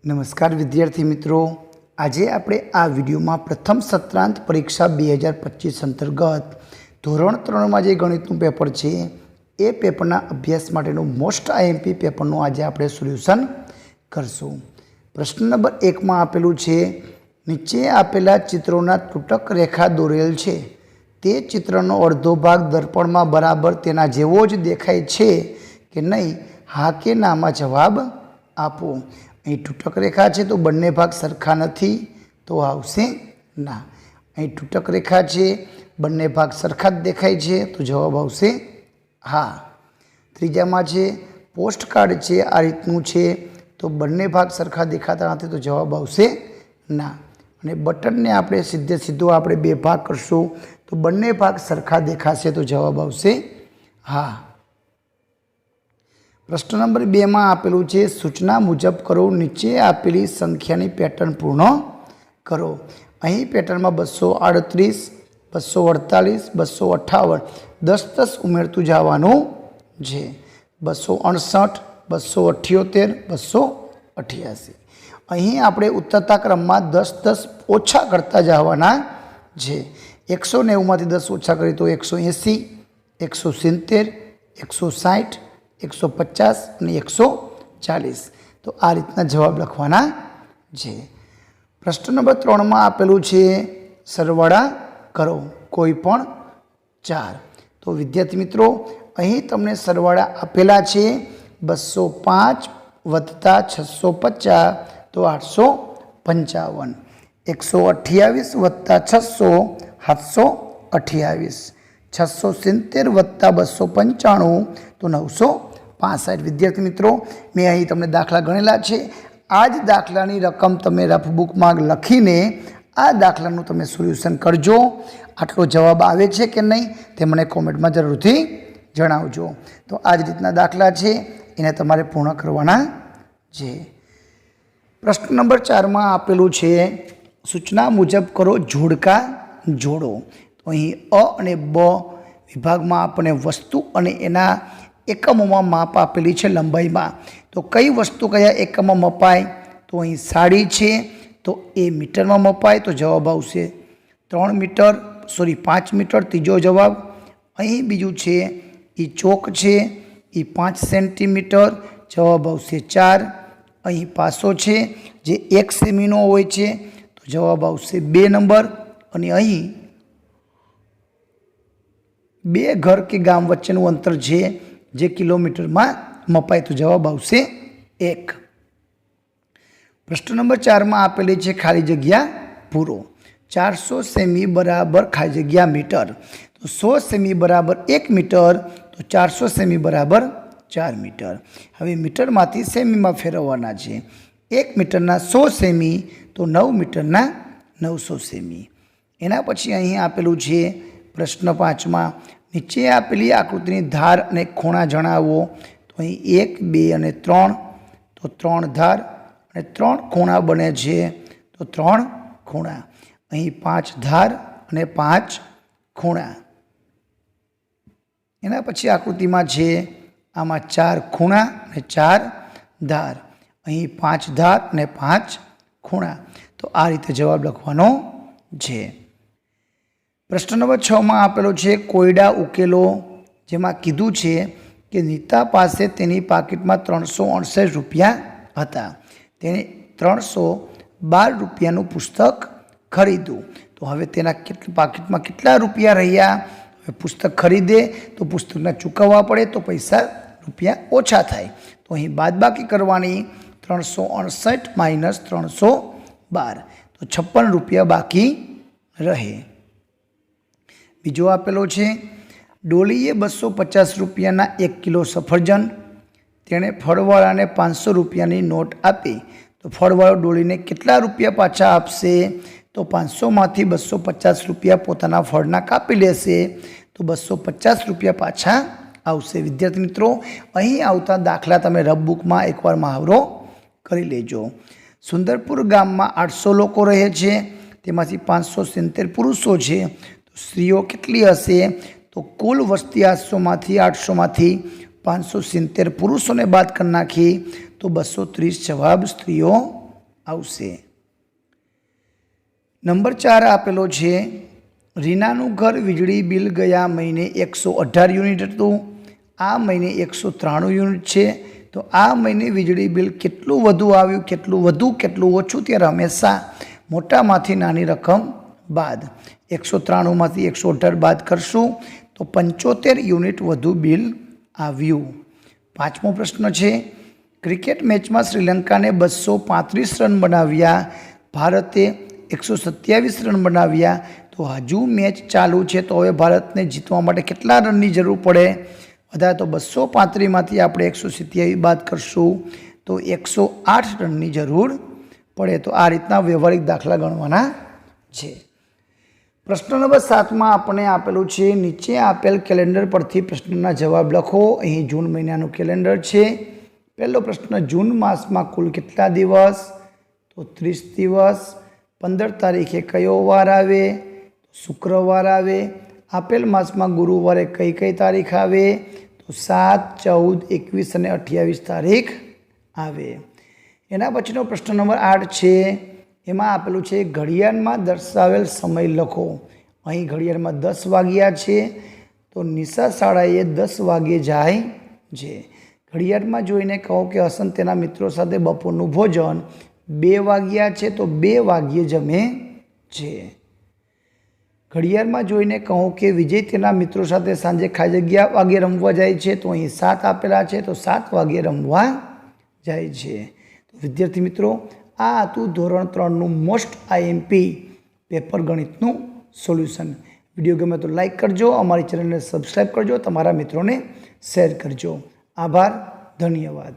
नमस्कार विद्यार्थी मित्रों, आज आपणे आ विडियो में प्रथम सत्रांत परीक्षा 2025 अंतर्गत धोरण 3 में जे गणितनु पेपर है ए पेपरना अभ्यास माटेनु मोस्ट आईएमपी पेपरनु आज आपणे सोल्यूशन करशुं। प्रश्न नंबर 1 में आपेलू है, नीचे आपेला चित्रोना तूटक रेखा दोरेल है, ते चित्रनो अर्धो भाग दर्पण में बराबर तेना जेवो ज देखाय छे के नहीं, हाँ के ना में जवाब आपो। अहीं तूटक रेखा है तो बंने भाग सरखा नहीं तो आवशे ना। अहीं तूटक रेखा है बंने भाग सरखा देखाय छे तो जवाब आवशे हाँ। त्रीजा में है पोस्ट कार्ड है आ रीतनु है तो बंने भाग सरखा देखाता नहीं तो जवाब आवशे ना। अने बटन ने आपणे सीधे सीधो आपणे बे भाग करशुं तो बंने भाग सरखा देखाशे तो जवाब आवशे हाँ। प्रश्न नंबर 2 में आपेलू है, सूचना मुजब करो, नीचे आपेली संख्यानी पैटर्न पूर्ण करो। अहीं पैटर्न में 238, 248, 258 10 उमेरतुं जवानुं छे। 268, 278, 288 अहीं आपणे उतरता क्रम में 10 ओछा करता जवाना छे। 190 मांथी 10 ओछा करीए तो 180, 170, 160, 150 और 140 तो आ रीतना जवाब लखवाना है। प्रश्न नंबर 3 में आपेलू है, सरवाड़ा करो कोईपण 4। तो विद्यार्थी मित्रों अहीं तमने सरवाड़ा आपेला है 205 वत्ता 650 तो 855, 128 वत्ता 600 728, 670 वत्ता 295 तो 965। विद्यार्थी मित्रों मैं अहीं तमने दाखला गणेला है। आज दाखलानी रकम तमे रफ बुक में लखीने आ दाखलानुं तमे सोल्यूशन करजो। आटलो जवाब आवे छे के नहीं ते मने कॉमेंट में जरूरथी जणावजो। तो आज रीतना दाखला है एने तमारे पूर्ण करवाना है। प्रश्न नंबर 4 में आपेलू है, सूचना मुजब करो जोड़का जोड़ो। तो अहीं अ अने ब विभाग में आपने वस्तु अने एना एकमों में माप आपेली है लंबाई में। तो कई वस्तु कया एकम में मपाय, तो अहीं साड़ी है तो ए मीटर में मपाय तो जवाब आवशे 3 मीटर 5 मीटर तीजो जवाब। अहीं बीजू है ई चोक है ई 5 सेंटीमीटर जवाब आवशे 4। अहीं पासो है जे 1 सेमीनो होय छे तो जवाब आवशे 2 नंबर। अने अहीं 2 घर के गाम वच्चेनुं अंतर है जे किलोमीटर में मपाय तो जवाब आवशे 1। प्रश्न नंबर 4 में आपेली है खाली जग्या पूरो। 400 सेमी बराबर खाली जग्या मीटर। तो 100 सेमी बराबर 1 मीटर तो 400 सेमी बराबर 4 मीटर। हवे मीटर मांथी सेमी में फेरववाना छे। 1 मीटरना 100 सेमी तो 9 मीटरना 900 सेमी। एना पछी अहीं आपेलू है प्रश्न 5 में, नीचे आपेली आकृतिनी धार अने खूणा जणावो। तो अहीं 1, 2 अने 3 तो 3 धार अने 3 खूणा बने छे तो 3 खूणा। अहीं 5 धार अने 5 खूणा। एना पछी आकृतिमां छे आमां 4 खूणा अने 4 धार। अहीं 5 धार अने 5 खूणा। तो आ रीते जवाब लखवानो छे। प्रश्न नंबर 6 में आपेलो है, कोयडा उकेलो, जेमां कीधुं छे कि नीता पासे तेनी पाकिट में 368 रुपया हता। तेने 312 रुपयानुं पुस्तक खरीद्युं। तो हवे तेना पाकिट में केटला रुपया रह्या। पुस्तक खरीदे तो पुस्तकना चूकववा पड़े तो पैसा रुपया ओछा थाय। तो अहीं बादबाकी करवानी 368 माइनस 312 तो 56 रुपया बाकी रहे। बीजो आपेलो है, डोलीए 250 रुपयाना 1 किलो सफरजन। तेणे फळवाळा ने 500 रुपयानी नोट आपी तो फळवाळो डोलीने केटला रुपया पाछा आपशे। तो 500 मांथी 250 रुपया पोताना फळना कापी लेशे तो 250 रुपया पाछा आवशे। विद्यार्थी मित्रों अहीं आवता दाखला तमे रफ बुक में एकवार महावरो करी लेजो। सुंदरपुर गाम में 800 लोको रहे छे, तेमांथी 570 पुरुषो छे। स्त्रीओ केटली हशे तो कुल वस्ती 800 मांथी 570 पुरुषों ने बात कर नाखी तो 230 जवाब स्त्रीओ આવશે। નંબર 4 આપેલો છે, રીનાનું ઘર વીજળી બિલ ગયા મહિને 118 યુનિટ હતું, આ મહિને 193 યુનિટ છે, તો આ મહિને વીજળી બિલ કેટલું વધુ આવ્યું, કેટલું વધુ કેટલું ઓછું, ત્યારે હંમેશા મોટામાંથી નાની રકમ બાદ 193માંથી 118 બાદ કરશું તો 75 યુનિટ વધુ બિલ આવ્યું। 5મો પ્રશ્ન છે, ક્રિકેટ મેચમાં શ્રીલંકાને 235 રન બનાવ્યા, ભારતે 127 રન બનાવ્યા, તો હજુ મેચ ચાલુ છે, તો હવે ભારતને જીતવા માટે કેટલા રનની જરૂર પડે? વધારે તો 235માંથી આપણે 127 બાદ કરશું તો 108 રનની જરૂર પડે। તો આ રીતના વ્યવહારિક દાખલા ગણવાના છે। પ્રશ્ન નંબર 7માં આપણે આપેલું છે, નીચે આપેલ કેલેન્ડર પરથી પ્રશ્નના જવાબ લખો। અહીં જૂન મહિનાનું કેલેન્ડર છે। પહેલો પ્રશ્ન, જૂન માસમાં કુલ કેટલા દિવસ? તો 30 દિવસ। 15 તારીખે કયો વાર આવે? શુક્રવાર આવે। આપેલ માસમાં ગુરુવારે કઈ કઈ તારીખ આવે? તો 7, 14, 21 અને 28 તારીખ આવે। એના પછીનો પ્રશ્ન નંબર 8 છે, એમાં આપેલું છે, ઘડિયાળમાં દર્શાવેલ સમય લખો। અહીં ઘડિયાળમાં 10 વાગ્યા છે, તો નિશા શાળાએ 10 વાગે જાય છે। ઘડિયાળમાં જોઈને કહો કે હસન તેના મિત્રો સાથે બપોરનું ભોજન 2 વાગ્યા છે, તો 2 વાગ્યે જમે છે। ઘડિયાળમાં જોઈને કહો કે વિજય તેના મિત્રો સાથે સાંજે ખાલી જગ્યા વાગે રમવા જાય છે, તો અહીં 7 આપેલા છે, તો 7 વાગે રમવા જાય છે। તો વિદ્યાર્થી મિત્રો, આ હતું ધોરણ 3નું મોસ્ટ આઈએમપી પેપર ગણિતનું સોલ્યુશન। વિડીયો ગમે તો લાઈક કરજો, અમારી ચેનલને સબસ્ક્રાઈબ કરજો, તમારા મિત્રોને શેર કરજો। આભાર, ધન્યવાદ।